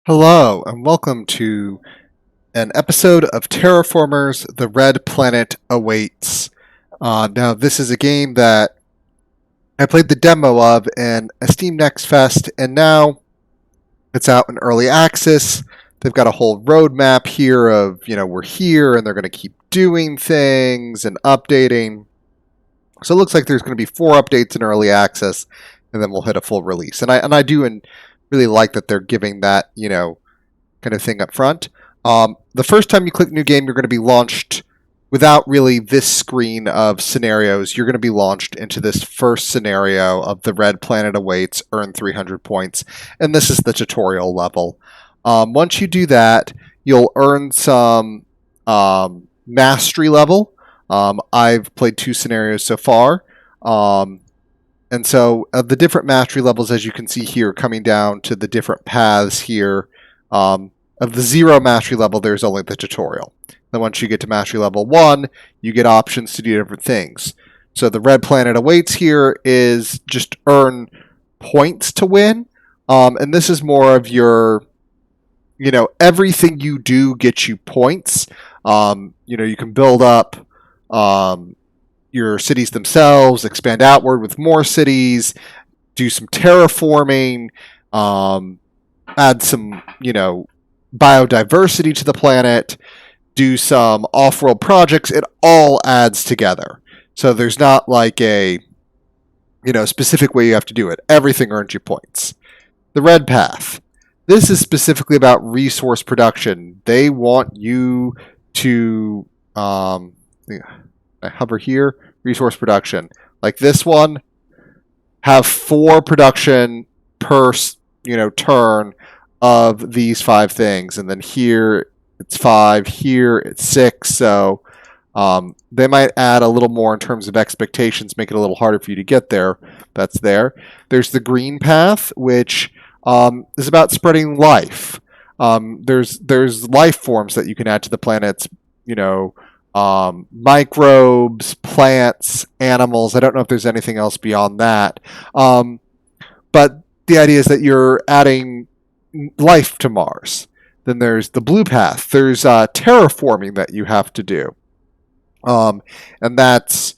Hello, and welcome to an episode of Terraformers The Red Planet Awaits. Now, this is a game that I played the demo of in a Steam NextFest, and now it's out in early access. They've got a whole roadmap here of, we're here, and they're going to keep doing things and updating. So it looks like there's going to be 4 updates in early access, and then we'll hit a full release. And I do really like that they're giving that, kind of thing up front. The first time you click new game, you're going to be launched without really this screen of scenarios. You're going to be launched into this first scenario of the Red Planet Awaits, earn 300 points. And this is the tutorial level. Once you do that, you'll earn some mastery level. I've played 2 scenarios so far. And so the different mastery levels, as you can see here, coming down to the different paths here, of the 0 mastery level, there's only the tutorial. Then once you get to mastery level 1, you get options to do different things. So the Red Planet Awaits here is just earn points to win. And this is more of your, everything you do gets you points. You can build up your cities themselves, expand outward with more cities, do some terraforming, add some, biodiversity to the planet, do some off-world projects. It all adds together. So there's not like a, specific way you have to do it. Everything earns you points. The Red Path. This is specifically about resource production. They want you to, I hover here, resource production. Like this one, have 4 production per, turn of these 5 things. And then here it's 5, here it's 6. So they might add a little more in terms of expectations, make it a little harder for you to get there. That's there. There's the green path, which is about spreading life. There's life forms that you can add to the planets, microbes, plants, animals. I don't know if there's anything else beyond that. But the idea is that you're adding life to Mars. Then there's the blue path. There's terraforming that you have to do. And that's,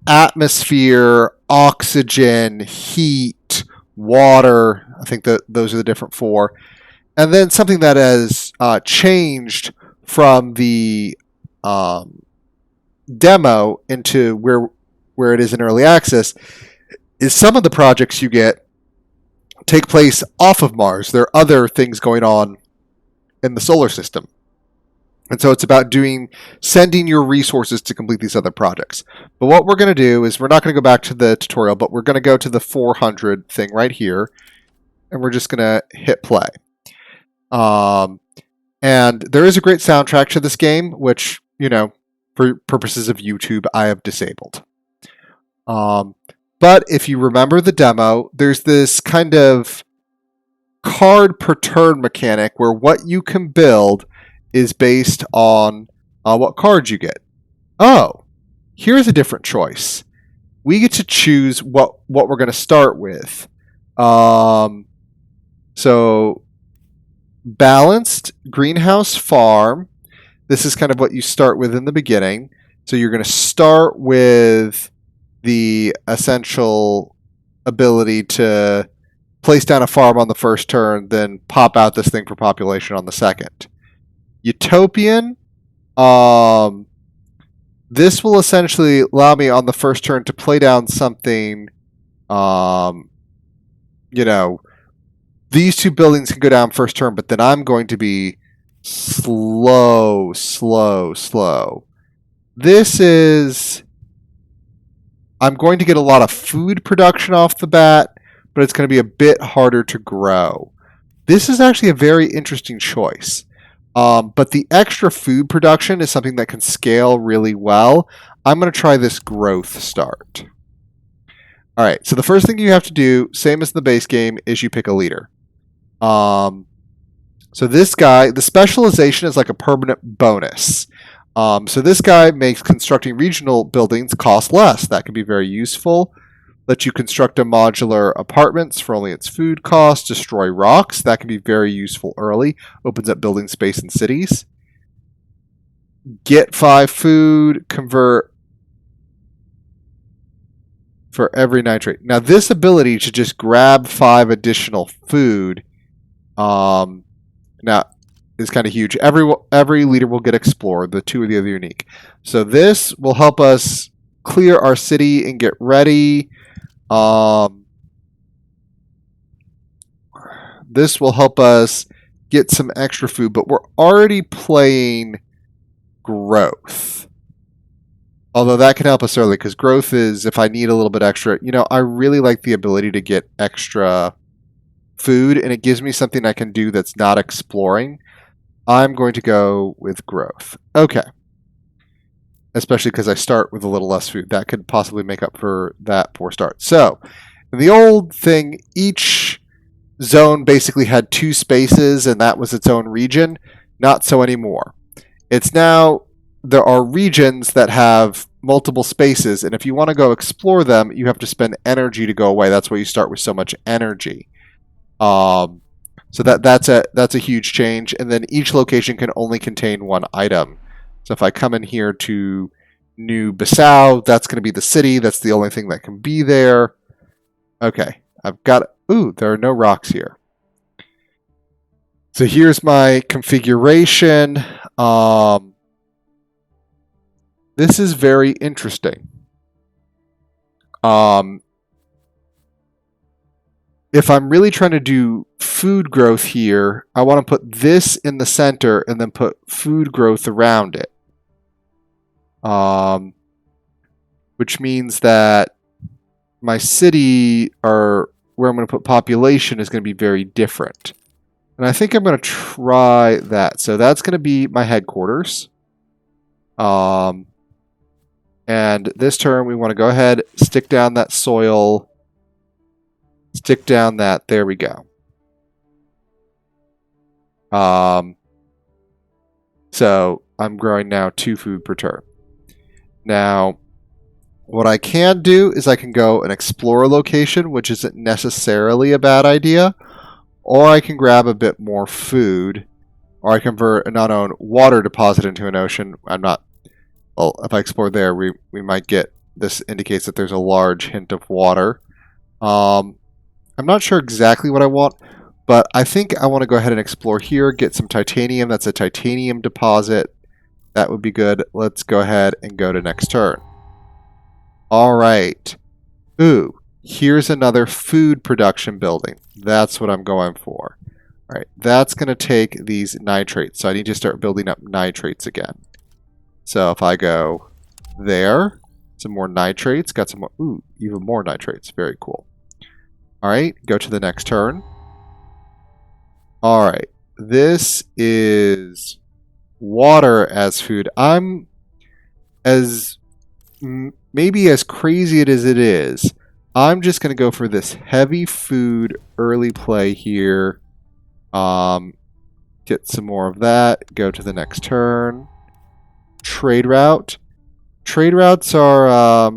atmosphere, oxygen, heat, water. I think that those are the different 4. And then something that has changed from the demo into where it is in early access is some of the projects you get take place off of Mars. There are other things going on in the solar system. And so it's about sending your resources to complete these other projects. But what we're going to do is we're not going to go back to the tutorial, but we're going to go to the 400 thing right here. And we're just going to hit play. And there is a great soundtrack to this game, which, for purposes of YouTube, I have disabled. But if you remember the demo, there's this kind of card per turn mechanic where what you can build is based on what cards you get. Oh, here's a different choice. We get to choose what we're going to start with. So balanced greenhouse farm. This is kind of what you start with in the beginning. So you're going to start with the essential ability to place down a farm on the first turn, then pop out this thing for population on the second. Utopian. This will essentially allow me on the first turn to play down something. These 2 buildings can go down first turn, but then I'm going to be slow. This is, I'm going to get a lot of food production off the bat, but it's going to be a bit harder to grow. This is actually a very interesting choice. But the extra food production is something that can scale really well. I'm going to try this growth start. All right, so the first thing you have to do, same as the base game, is you pick a leader. So this guy, the specialization is like a permanent bonus. So this guy makes constructing regional buildings cost less. That can be very useful. Let you construct a modular apartments for only its food cost. Destroy rocks. That can be very useful early. Opens up building space in cities. Get 5 food. Convert for every nitrate. Now this ability to just grab 5 additional food now is kind of huge. Every leader will get explored. The 2 of the other unique. So this will help us clear our city and get ready. This will help us get some extra food, but we're already playing growth. Although that can help us early, because growth is, if I need a little bit extra, I really like the ability to get extra food, and it gives me something I can do that's not exploring. I'm going to go with growth. Okay. Especially because I start with a little less food. That could possibly make up for that poor start. So, in the old thing, each zone basically had 2 spaces, and that was its own region. Not so anymore. It's now, there are regions that have multiple spaces, and if you want to go explore them, you have to spend energy to go away. That's why you start with so much energy. So that's a huge change, and then each location can only contain 1 item. So if I come in here to New Bissau, that's going to be the city. That's the only thing that can be there. Okay, I've got... Ooh, there are no rocks here. So here's my configuration. This is very interesting. If I'm really trying to do food growth here, I want to put this in the center and then put food growth around it. Which means that my city, or where I'm going to put population, is going to be very different. And I think I'm going to try that. So that's going to be my headquarters. And this turn, we want to go ahead, stick down that soil. Stick down that. There we go. So I'm growing now 2 food per turn. Now, what I can do is I can go and explore a location, which isn't necessarily a bad idea, or I can grab a bit more food, or I convert an unknown water deposit into an ocean. I'm not... Well, if I explore there, we might get... This indicates that there's a large hint of water. I'm not sure exactly what I want, but I think I want to go ahead and explore here, get some titanium. That's a titanium deposit. That would be good. Let's go ahead and go to next turn. All right. Ooh, here's another food production building. That's what I'm going for. All right, that's going to take these nitrates. So I need to start building up nitrates again. So if I go there, some more nitrates, got some more, ooh, even more nitrates. Very cool. All right, go to the next turn. All right, this is water as food. I'm maybe as crazy as it is, I'm just going to go for this heavy food early play here. Get some more of that. Go to the next turn. Trade route. Trade routes are...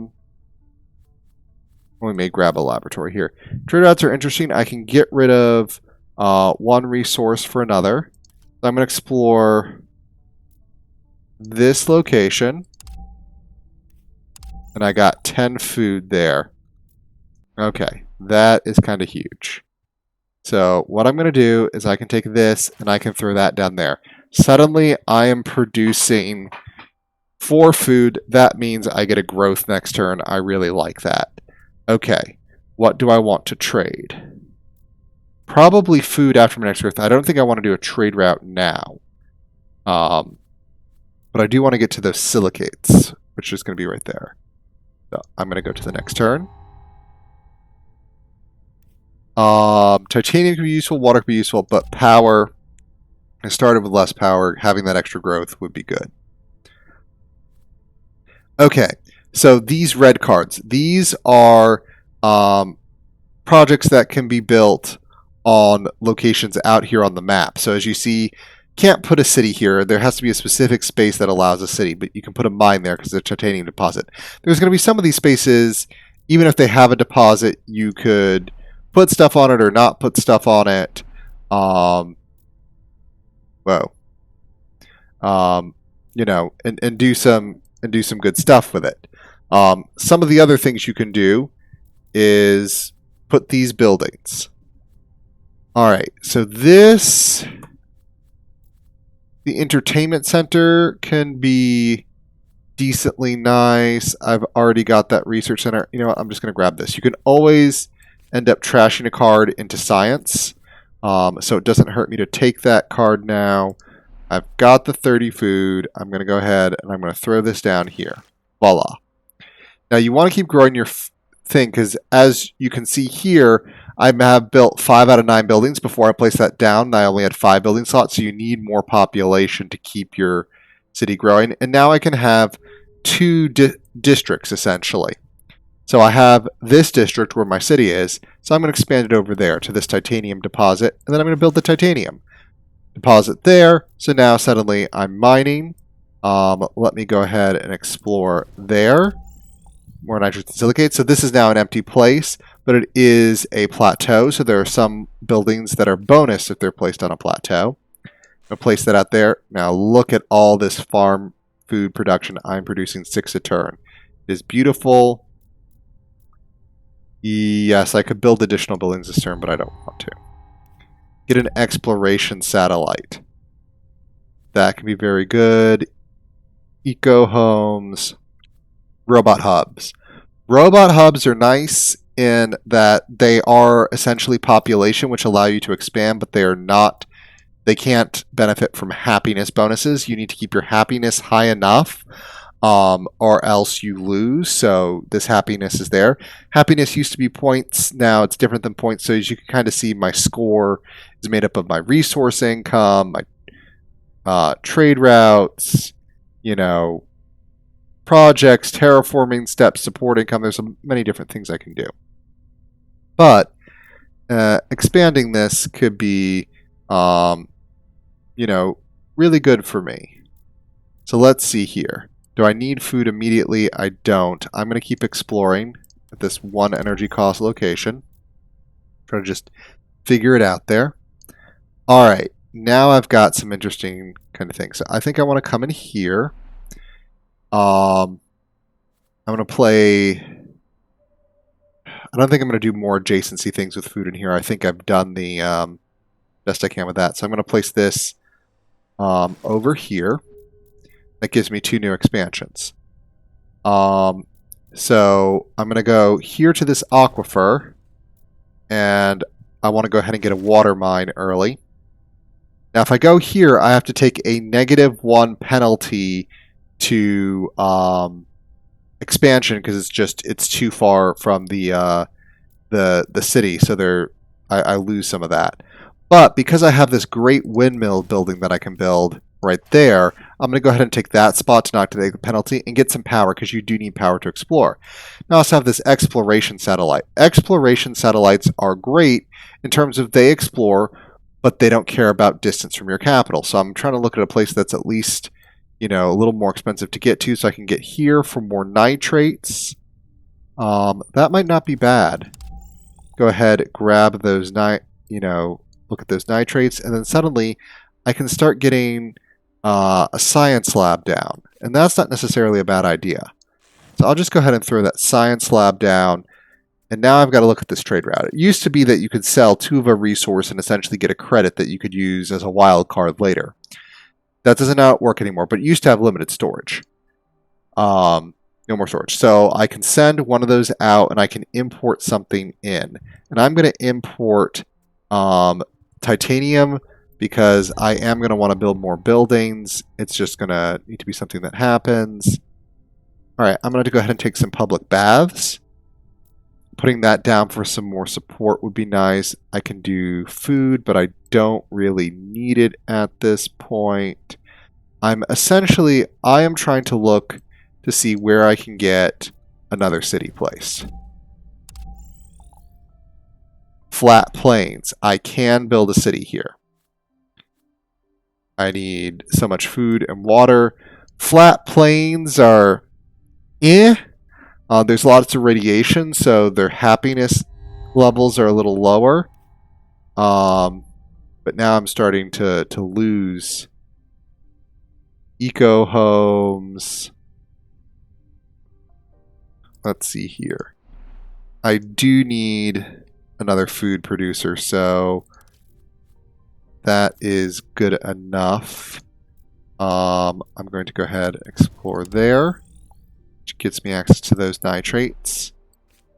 we may grab a laboratory here. Trade routes are interesting. I can get rid of 1 resource for another. So I'm going to explore this location. And I got 10 food there. Okay, that is kind of huge. So what I'm going to do is I can take this and I can throw that down there. Suddenly I am producing 4 food. That means I get a growth next turn. I really like that. Okay, what do I want to trade? Probably food after my next growth. I don't think I want to do a trade route now. But I do want to get to those silicates, which is going to be right there. So I'm going to go to the next turn. Titanium can be useful, water can be useful, but power, I started with less power. Having that extra growth would be good. Okay, so these red cards, these are projects that can be built on locations out here on the map. So as you see, can't put a city here. There has to be a specific space that allows a city, but you can put a mine there because it's a titanium deposit. There's going to be some of these spaces even if they have a deposit, you could put stuff on it or not put stuff on it. Whoa. You know, and do some good stuff with it. Some of the other things you can do is put these buildings. All right, so the entertainment center can be decently nice. I've already got that research center. You know what? I'm just going to grab this. You can always end up trashing a card into science, so it doesn't hurt me to take that card now. I've got the 30 food. I'm going to go ahead and I'm going to throw this down here. Voila. Now you want to keep growing your thing because as you can see here, I have built 5 out of 9 buildings before I placed that down. I only had 5 building slots, so you need more population to keep your city growing. And now I can have 2 districts essentially. So I have this district where my city is, so I'm going to expand it over there to this titanium deposit, and then I'm going to build the titanium deposit there. So now suddenly I'm mining. Let me go ahead and explore there. More nitrogen silicate. So this is now an empty place, but it is a plateau. So there are some buildings that are bonus if they're placed on a plateau. I'll place that out there. Now look at all this farm food production. I'm producing 6 a turn. It is beautiful. Yes, I could build additional buildings this turn, but I don't want to. Get an exploration satellite. That can be very good. Eco homes. Robot hubs. Robot hubs are nice in that they are essentially population, which allow you to expand, but they are not. They can't benefit from happiness bonuses. You need to keep your happiness high enough, or else you lose. So this happiness is there. Happiness used to be points. Now it's different than points. So as you can kind of see, my score is made up of my resource income, my trade routes, you know, projects, terraforming steps, support income. There's many different things I can do. But expanding this could be, you know, really good for me. So let's see here. Do I need food immediately? I don't. I'm going to keep exploring at this 1 energy cost location. Try to just figure it out there. All right. Now I've got some interesting kind of things. So I think I want to come in here. I'm going to play... I don't think I'm going to do more adjacency things with food in here. I think I've done the best I can with that. So I'm going to place this over here. That gives me 2 new expansions. So I'm going to go here to this aquifer. And I want to go ahead and get a water mine early. Now if I go here, I have to take a -1 penalty to expansion because it's too far from the city, so I lose some of that. But because I have this great windmill building that I can build right there, I'm going to go ahead and take that spot to not take the penalty and get some power because you do need power to explore. Now I also have this exploration satellite. Exploration satellites are great in terms of they explore, but they don't care about distance from your capital. So I'm trying to look at a place that's at least, you know, a little more expensive to get to, so I can get here for more nitrates. That might not be bad. Go ahead, grab those look at those nitrates, and then suddenly I can start getting a science lab down, and that's not necessarily a bad idea. So I'll just go ahead and throw that science lab down, and now I've got to look at this trade route. It used to be that you could sell 2 of a resource and essentially get a credit that you could use as a wild card later. That doesn't work anymore, but it used to have limited storage. No more storage. So I can send one of those out and I can import something in. And I'm going to import titanium because I am going to want to build more buildings. It's just going to need to be something that happens. All right, I'm going to go ahead and take some public baths. Putting that down for some more support would be nice. I can do food, but I don't really need it at this point. I am trying to look to see where I can get another city placed. Flat plains. I can build a city here. I need so much food and water. Flat plains are There's lots of radiation, so their happiness levels are a little lower. But now I'm starting to lose eco homes. Let's see here. I do need another food producer, so that is good enough. I'm going to go ahead and explore there, which gets me access to those nitrates,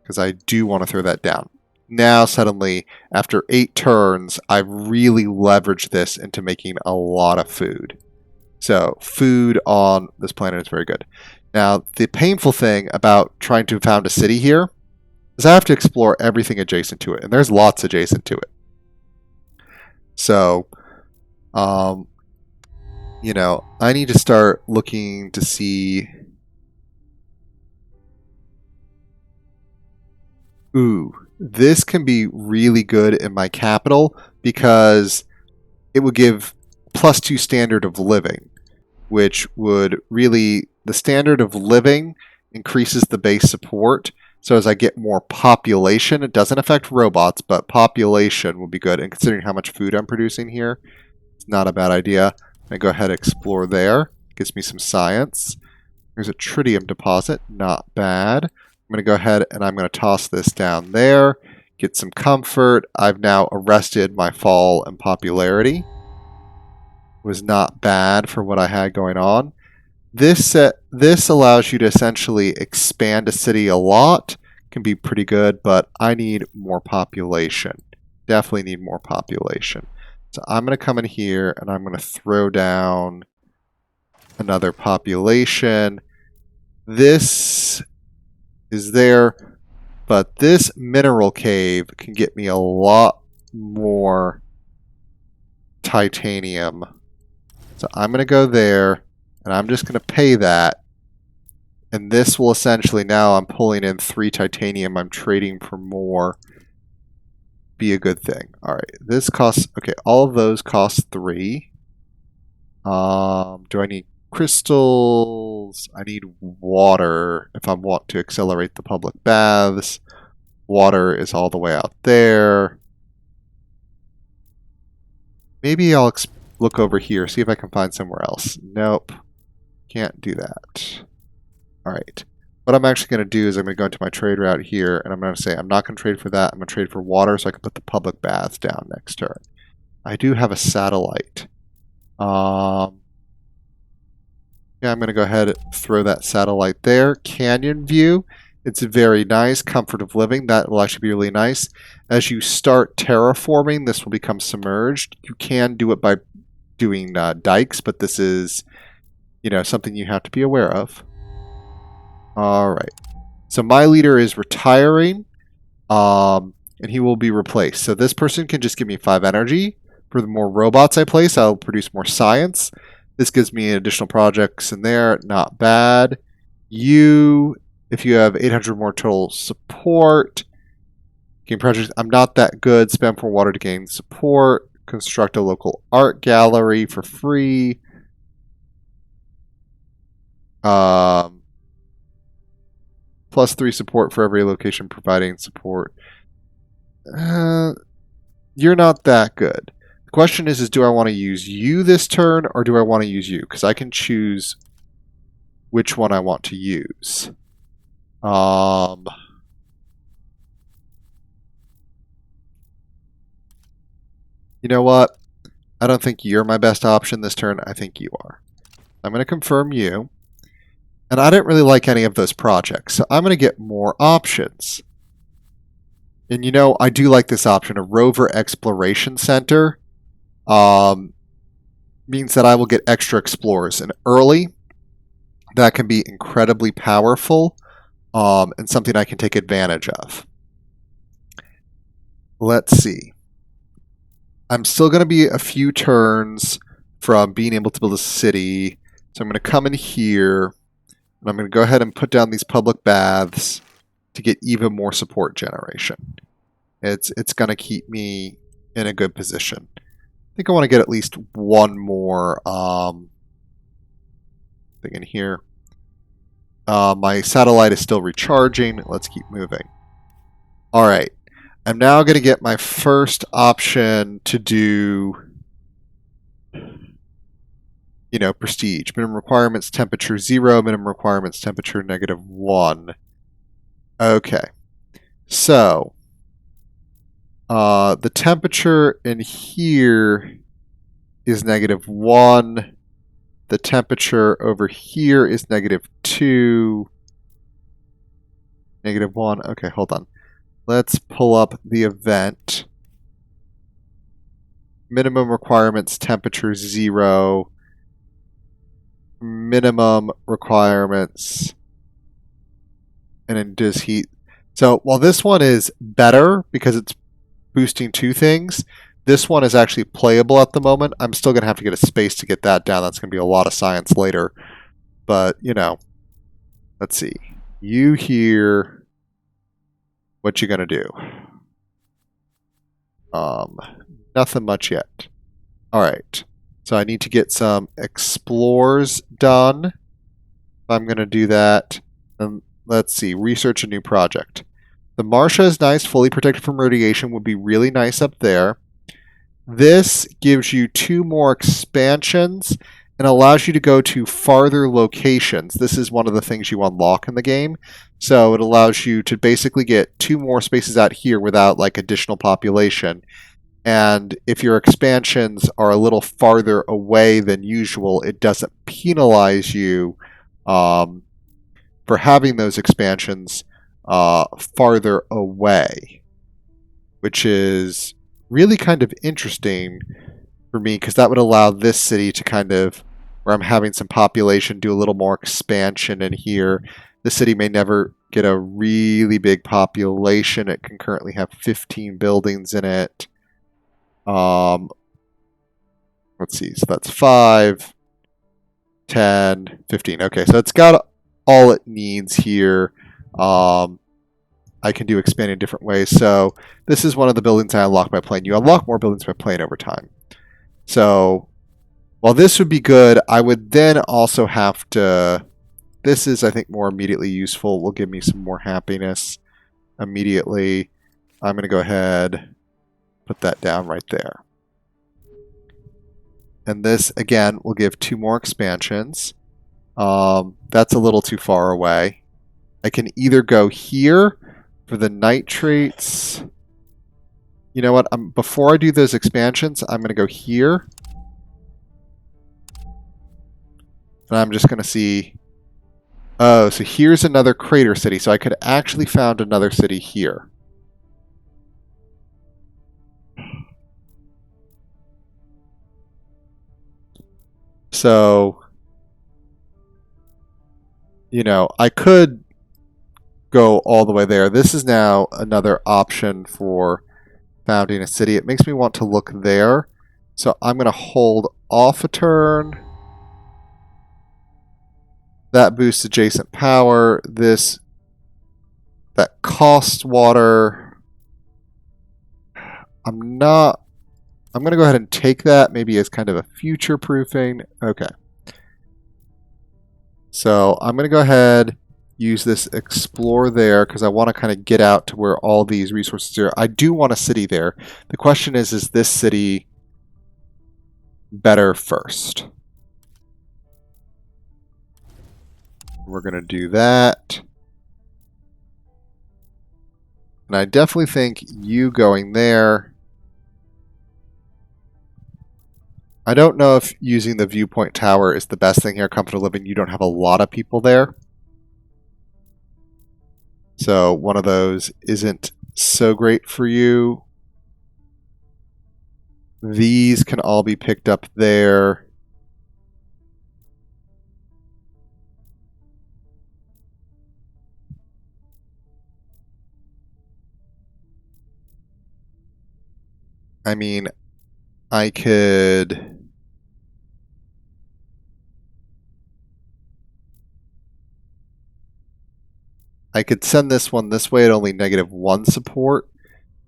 because I do want to throw that down. Now, suddenly, after 8 turns, I've really leveraged this into making a lot of food. So, food on this planet is very good. Now, the painful thing about trying to found a city here is I have to explore everything adjacent to it, and there's lots adjacent to it. So, you know, I need to start looking to see. Ooh, this can be really good in my capital because it would give +2 standard of living, which would really, the standard of living increases the base support. So as I get more population, it doesn't affect robots, but population will be good. And considering how much food I'm producing here, it's not a bad idea. I go ahead and explore there. Gives me some science. There's a tritium deposit, not bad. I'm going to go ahead and I'm going to toss this down there, get some comfort. I've now arrested my fall in popularity. It was not bad for what I had going on. This allows you to essentially expand a city a lot. Can be pretty good, but I need more population. Definitely need more population. So I'm going to come in here and I'm going to throw down another population. This is there, but this mineral cave can get me a lot more titanium. So I'm going to go there, and I'm just going to pay that. And this will essentially, now I'm pulling in 3 titanium. I'm trading for more. Be a good thing. All right, this costs, okay, all of those cost 3. Do I need crystals? I need water if I want to accelerate the public baths. Water is all the way out there. Maybe I'll look over here, see if I can find somewhere else. Nope. Can't do that. Alright. What I'm actually going to do is I'm going to go into my trade route here, and I'm going to say I'm not going to trade for that. I'm going to trade for water so I can put the public baths down next turn. I do have a satellite. Yeah, I'm going to go ahead and throw that satellite there. Canyon view. It's very nice. Comfort of living. That will actually be really nice. As you start terraforming, this will become submerged. You can do it by doing dikes, but this is, you know, something you have to be aware of. All right. So my leader is retiring, and he will be replaced. So this person can just give me 5 energy. For the more robots I place, I'll produce more science. This gives me additional projects in there. Not bad. You, if you have 800 more total support, gain projects. I'm not that good. Spend more water to gain support. Construct a local art gallery for free. +3 support for every location providing support. You're not that good. The question is do I want to use you this turn or do I want to use you? Because I can choose which one I want to use. You know what? I don't think you're my best option this turn. I think you are. I'm going to confirm you. And I didn't really like any of those projects, so I'm going to get more options. And you know, I do like this option, a rover exploration center. Means that I will get extra explorers. And early, that can be incredibly powerful and something I can take advantage of. Let's see. I'm still going to be a few turns from being able to build a city. So I'm going to come in here, and I'm going to go ahead and put down these public baths to get even more support generation. It's going to keep me in a good position. I think I want to get at least one more thing in here. My satellite is still recharging. Let's keep moving. All right. I'm now going to get my first option to do, prestige. Minimum requirements, temperature 0. Minimum requirements, temperature -1. Okay. So, the temperature in here is -1. The temperature over here is -2. -1. Okay, hold on. Let's pull up the event. Minimum requirements, temperature 0. Minimum requirements, and then does heat. So while this one is better because it's boosting 2 things, this one is actually playable at the moment. I'm still going to have to get a space to get that down. That's going to be a lot of science later. But, let's see. You here. What you going to do? Nothing much yet. All right. So I need to get some explores done. I'm going to do that. And let's see. Research a new project. The Marsha is nice. Fully protected from radiation would be really nice up there. This gives you 2 more expansions and allows you to go to farther locations. This is one of the things you unlock in the game. So it allows you to basically get 2 more spaces out here without additional population. And if your expansions are a little farther away than usual, it doesn't penalize you for having those expansions farther away, which is really kind of interesting for me because that would allow this city to where I'm having some population, do a little more expansion in here. The city may never get a really big population. It can currently have 15 buildings in it. Let's see. So that's 5, 10, 15. Okay, so it's got all it needs here. I can do expand in different ways. So this is one of the buildings I unlock by playing. You unlock more buildings by playing over time. So while this would be good, I would then also have to... This is, I think, more immediately useful. Will give me some more happiness immediately. I'm going to go ahead, put that down right there. And this, again, will give 2 more expansions. That's a little too far away. I can either go here for the nitrates. You know what? Before I do those expansions, I'm going to go here. And I'm just going to see... Oh, so here's another crater city. So I could actually found another city here. So, I could go all the way there. This is now another option for founding a city. It makes me want to look there. So I'm going to hold off a turn. That boosts adjacent power. That costs water. I'm going to go ahead and take that maybe as kind of a future proofing. Okay. So I'm going to go ahead, use this explore there because I want to kind of get out to where all these resources are. I do want a city there. The question is this city better first? We're going to do that. And I definitely think you going there. I don't know if using the viewpoint tower is the best thing here. Comfort of living, you don't have a lot of people there. So one of those isn't so great for you. These can all be picked up there. I mean, I could... send this one this way at only -1 support,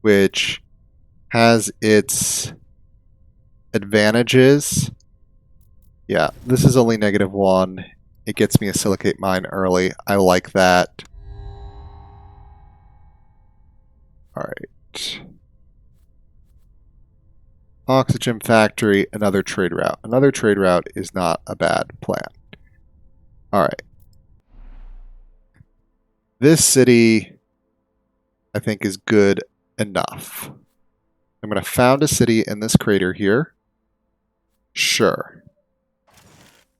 which has its advantages. Yeah, this is only -1. It gets me a silicate mine early. I like that. Alright. Oxygen factory, another trade route. Another trade route is not a bad plan. Alright. This city, I think, is good enough. I'm going to found a city in this crater here. Sure.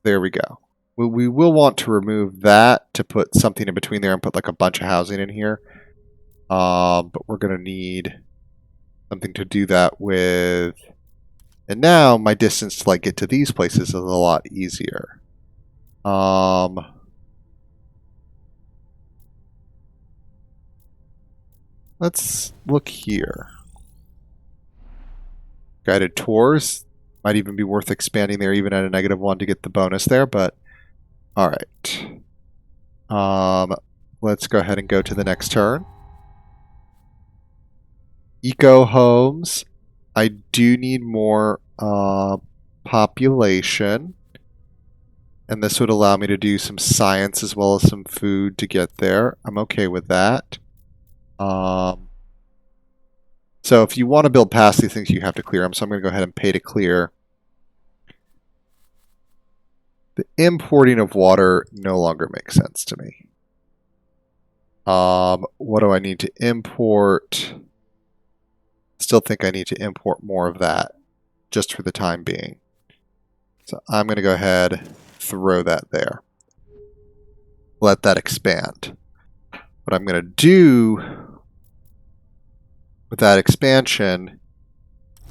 There we go. We will want to remove that to put something in between there and put like a bunch of housing in here. But we're going to need something to do that with. And now my distance to like get to these places is a lot easier. Let's look here. Guided tours might even be worth expanding there, even at a -1 to get the bonus there. But all right, let's go ahead and go to the next turn. Eco homes. I do need more population, and this would allow me to do some science as well as some food to get there. I'm okay with that. So if you want to build past these things, you have to clear them. So I'm going to go ahead and pay to clear. The importing of water no longer makes sense to me. What do I need to import? Still think I need to import more of that just for the time being. So I'm going to go ahead, throw that there. Let that expand. What I'm going to do with that expansion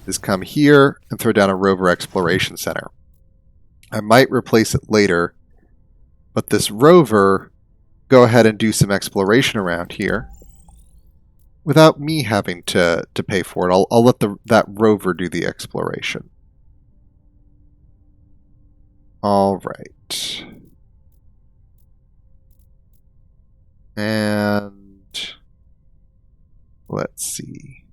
is come here and throw down a rover exploration center. I might replace it later, but this rover, go ahead and do some exploration around here without me having to pay for it. I'll let that rover do the exploration. All right. And let's see.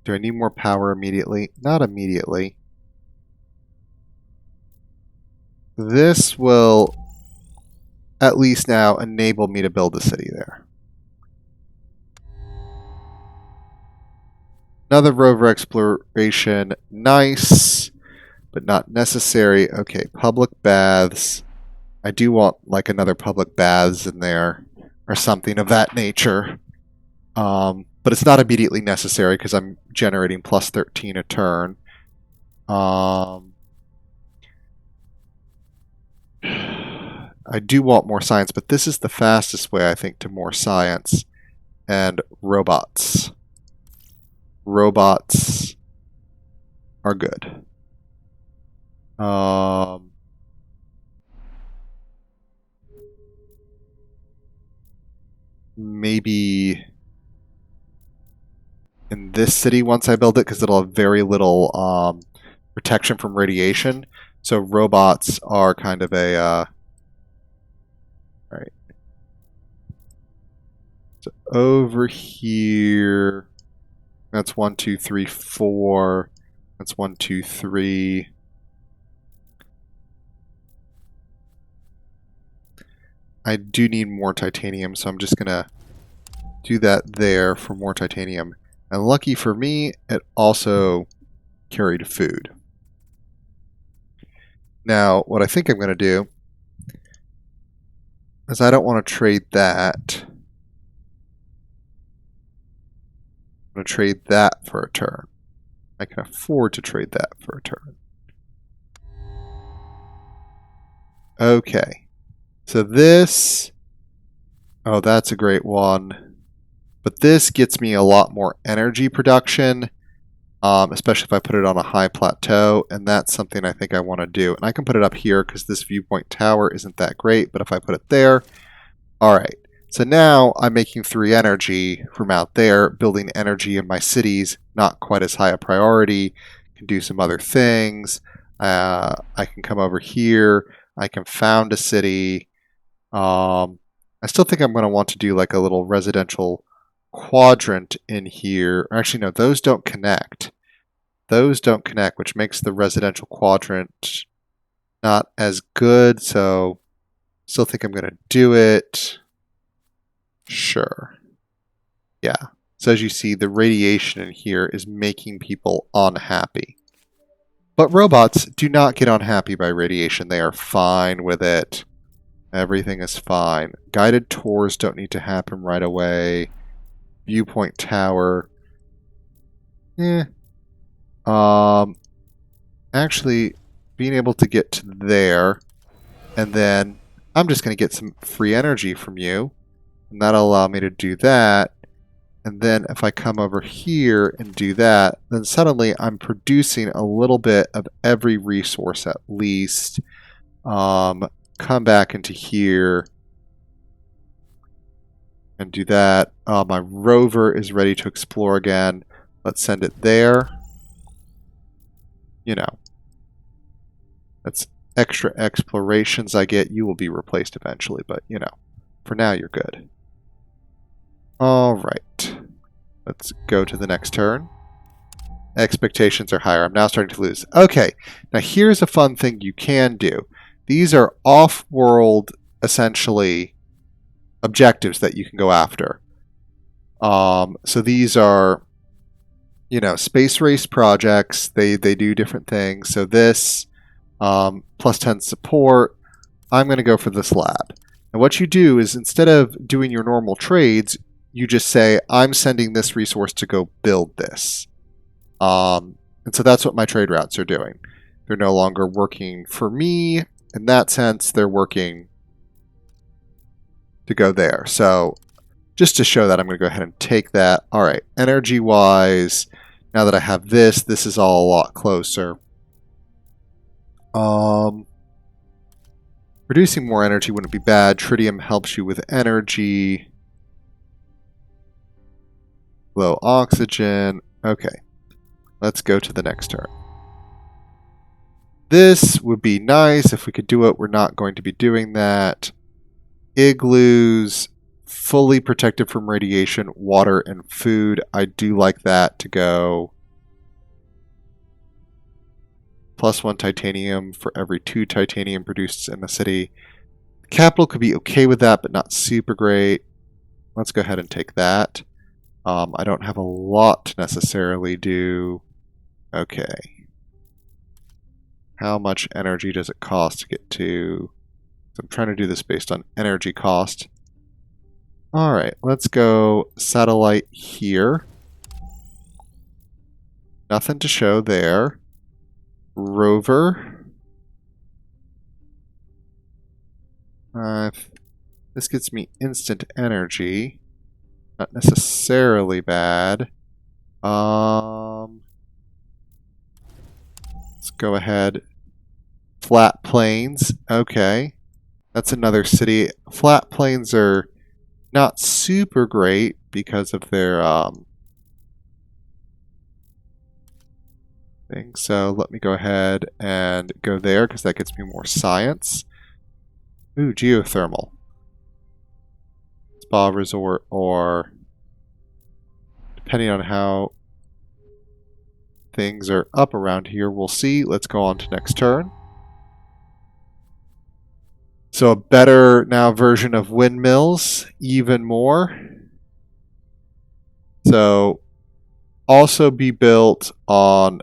Do I need more power immediately? Not immediately. This will at least now enable me to build a city there. Another rover exploration. Nice, but not necessary. Okay, public baths. I do want like another public baths in there or something of that nature. But it's not immediately necessary because I'm generating plus 13 a turn. I do want more science, but this is the fastest way, I think, to more science. And robots. Robots are good. Maybe in this city once I build it, because it'll have very little protection from radiation. So robots are kind of a right. So over here, that's 1, 2, 3, 4. That's 1, 2, 3. I do need more titanium, so I'm just gonna do that there for more titanium. And lucky for me, it also carried food. Now, what I think I'm going to do is I don't want to trade that. I'm going to trade that for a turn. I can afford to trade that for a turn. Okay. So this... Oh, that's a great one. But this gets me a lot more energy production, especially if I put it on a high plateau, and that's something I think I want to do. And I can put it up here because this viewpoint tower isn't that great, but if I put it there, all right. So now I'm making 3 energy from out there, building energy in my cities, not quite as high a priority, can do some other things. I can come over here, I can found a city. I still think I'm going to want to do like a little residential quadrant in here. Actually, no, those don't connect. Those don't connect, which makes the residential quadrant not as good, so still think I'm going to do it. Sure. Yeah. So as you see, the radiation in here is making people unhappy. But robots do not get unhappy by radiation. They are fine with it. Everything is fine. Guided tours don't need to happen right away. Viewpoint tower. Actually, being able to get to there, and then I'm just going to get some free energy from you, and that'll allow me to do that. And then if I come over here and do that, then suddenly I'm producing a little bit of every resource at least. Come back into here and do that. My rover is ready to explore again. Let's send it there. You know, that's extra explorations I get. You will be replaced eventually, but you know, for now you're good. All right, let's go to the next turn. Expectations are higher. I'm now starting to lose. Okay, now here's a fun thing you can do. These are off-world, essentially, objectives that you can go after. So these are, you know, space race projects. They do different things. So this, plus 10 support, I'm going to go for this lab. And what you do is instead of doing your normal trades, you just say, I'm sending this resource to go build this. And so that's what my trade routes are doing. They're no longer working for me. In that sense, they're working to go there. So just to show that, I'm going to go ahead and take that. All right, energy-wise, now that I have this, this is all a lot closer. Producing more energy wouldn't be bad. Tritium helps you with energy. Low oxygen. Okay. Let's go to the next turn. This would be nice if we could do it. We're not going to be doing that. Igloos, fully protected from radiation, water, and food. I do like that to go. +1 titanium for every 2 titanium produced in the city. Capital could be okay with that, but not super great. Let's go ahead and take that. I don't have a lot to necessarily do. Okay. How much energy does it cost to get to? So I'm trying to do this based on energy cost. Alright, let's go satellite here. Nothing to show there. Rover. This gets me instant energy. Not necessarily bad. Let's go ahead. Flat plains. Okay. That's another city. Flat plains are not super great because of their thing. So let me go ahead and go there because that gets me more science. Ooh, geothermal. Spa resort, or depending on how things are up around here, we'll see. Let's go on to next turn. So a better now version of windmills, even more. So also be built on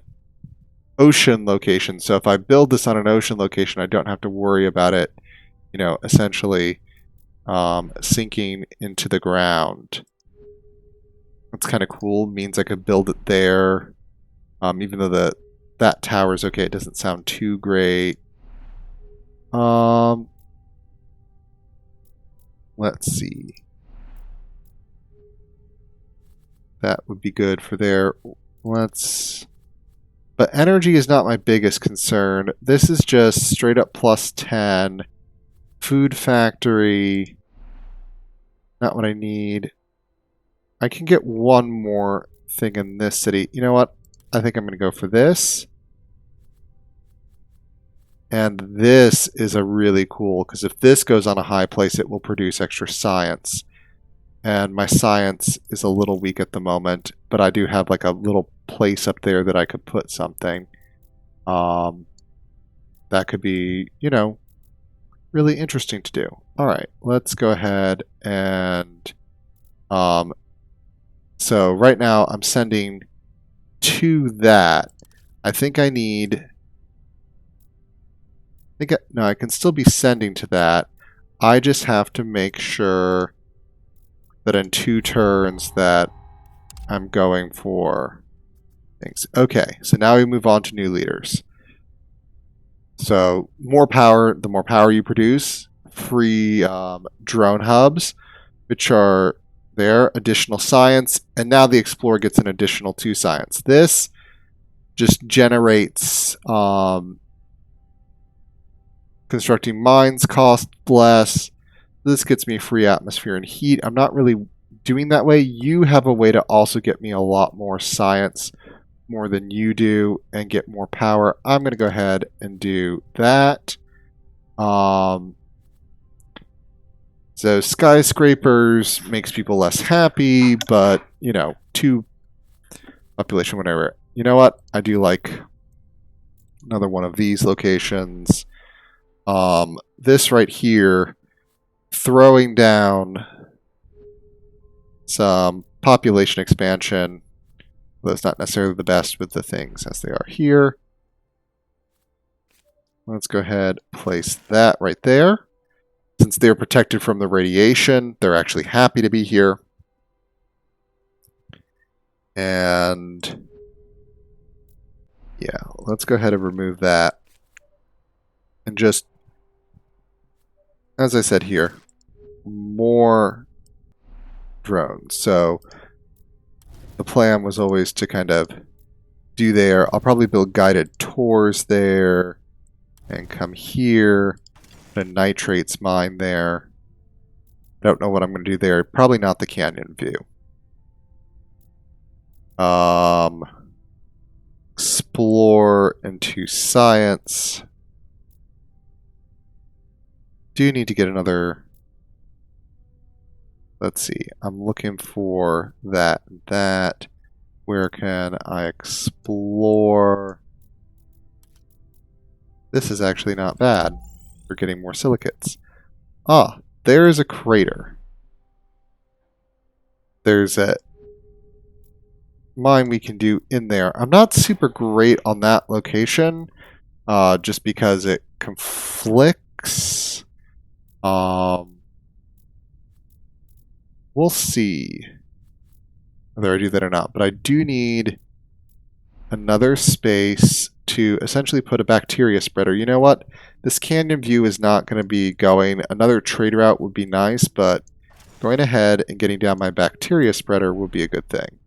ocean location. So if I build this on an ocean location, I don't have to worry about it, you know, essentially sinking into the ground. That's kind of cool. It means I could build it there. Even though that tower is okay, it doesn't sound too great. Let's see. That would be good for there. But energy is not my biggest concern. This is just straight up +10. Food factory. Not what I need. I can get one more thing in this city. You know what? I think I'm going to go for this. And this is a really cool, because if this goes on a high place, it will produce extra science. and my science is a little weak at the moment, but I do have like a little place up there that I could put something. That could be, you know, really interesting to do. All right, let's go ahead and so right now I'm sending to that. I think I need. No, I can still be sending to that. I just have to make sure that in 2 turns that I'm going for things. Okay, so now we move on to new leaders. So more power, the more power you produce. Free drone hubs, which are there, additional science, and now the explorer gets an additional 2 science. This just generates constructing mines cost less. This gets me free atmosphere and heat. I'm not really doing that way. You have a way to also get me a lot more science, more than you do, and get more power. I'm going to go ahead and do that. So skyscrapers makes people less happy, but, you know, 2 population, whatever. You know what? I do like another one of these locations. This right here, throwing down some population expansion, though it's not necessarily the best with the things as they are here. Let's go ahead, place that right there. Since they're protected from the radiation, they're actually happy to be here. And yeah, let's go ahead and remove that. And just, as I said here, more drones. So the plan was always to kind of do there. I'll probably build guided tours there and come here. A nitrates mine there. Don't know what I'm going to do there. Probably not the canyon view. Explore into science. Do need to get another. Let's see. I'm looking for that and that. Where can I explore? This is actually not bad. We're getting more silicates. Ah, there is a crater. There's a mine we can do in there. I'm not super great on that location, just because it conflicts. We'll see whether I do that or not. But I do need another space to essentially put a bacteria spreader. You know what? This canyon view is not going to be going. Another trade route would be nice, but going ahead and getting down my bacteria spreader would be a good thing.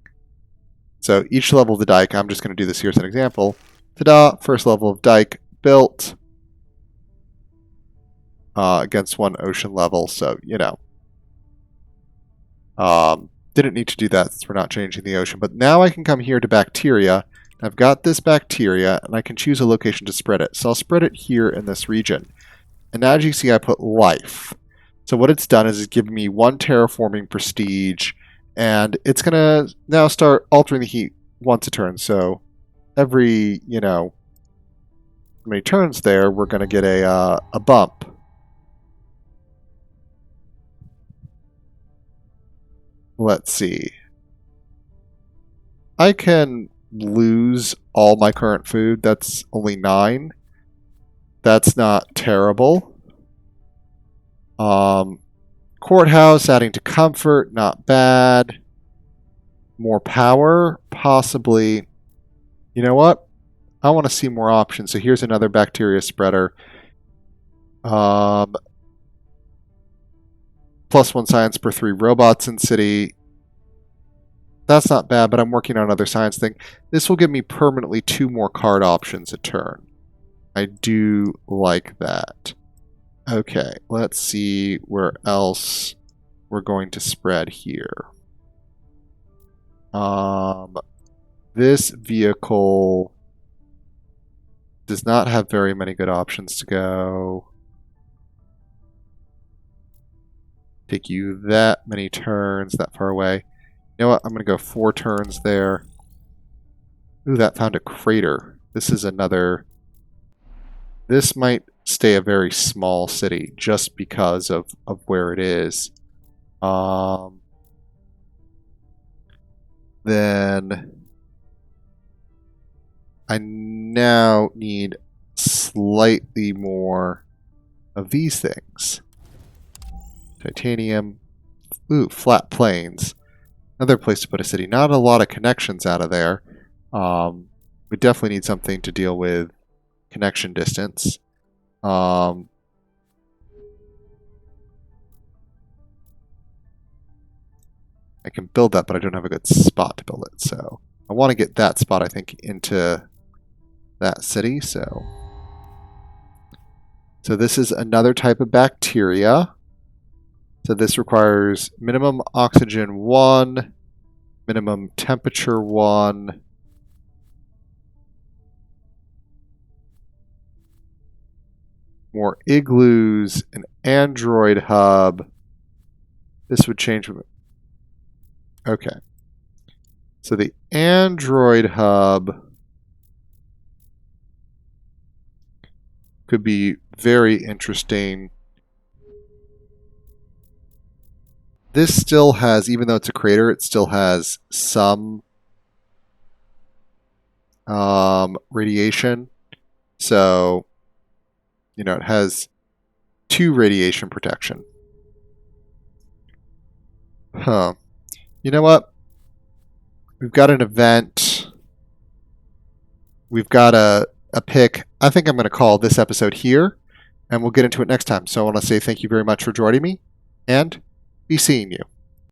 So each level of the dike, I'm just going to do this here as an example. Ta-da! First level of dike built against 1 ocean level. So, you know. Didn't need to do that since we're not changing the ocean. But now I can come here to bacteria. I've got this bacteria, and I can choose a location to spread it. So I'll spread it here in this region. And now as you can see, I put life. So what it's done is it's given me 1 terraforming prestige, and it's going to now start altering the heat once a turn. So every, you know, how many turns there, we're going to get a bump. Let's see. I can lose all my current food. That's only 9. That's not terrible. Courthouse, adding to comfort, not bad. More power, possibly. You know what? I want to see more options. So here's another bacteria spreader. +1 science per 3 robots in city. That's not bad, but I'm working on another science thing. This will give me permanently 2 more card options a turn. I do like that. Okay, let's see where else we're going to spread here. This vehicle does not have very many good options to go. take you that many turns that far away. You know what? I'm going to go 4 turns there. Ooh, that found a crater. This is another... This might stay a very small city just because of where it is. Then I now need slightly more of these things. Titanium. Ooh, flat plains. Another place to put a city. Not a lot of connections out of there. We definitely need something to deal with connection distance. I can build that, but I don't have a good spot to build it. So I want to get that spot, I think, into that city. So this is another type of bacteria. So this requires minimum oxygen 1, minimum temperature 1. More igloos, an android hub. This would change. Okay. So the android hub could be very interesting. This still has, even though it's a crater, it still has some radiation. So, you know, it has 2 radiation protection. Huh. You know what? We've got an event. We've got a pick. I think I'm going to call this episode here, and we'll get into it next time. So I want to say thank you very much for joining me, and be seeing you.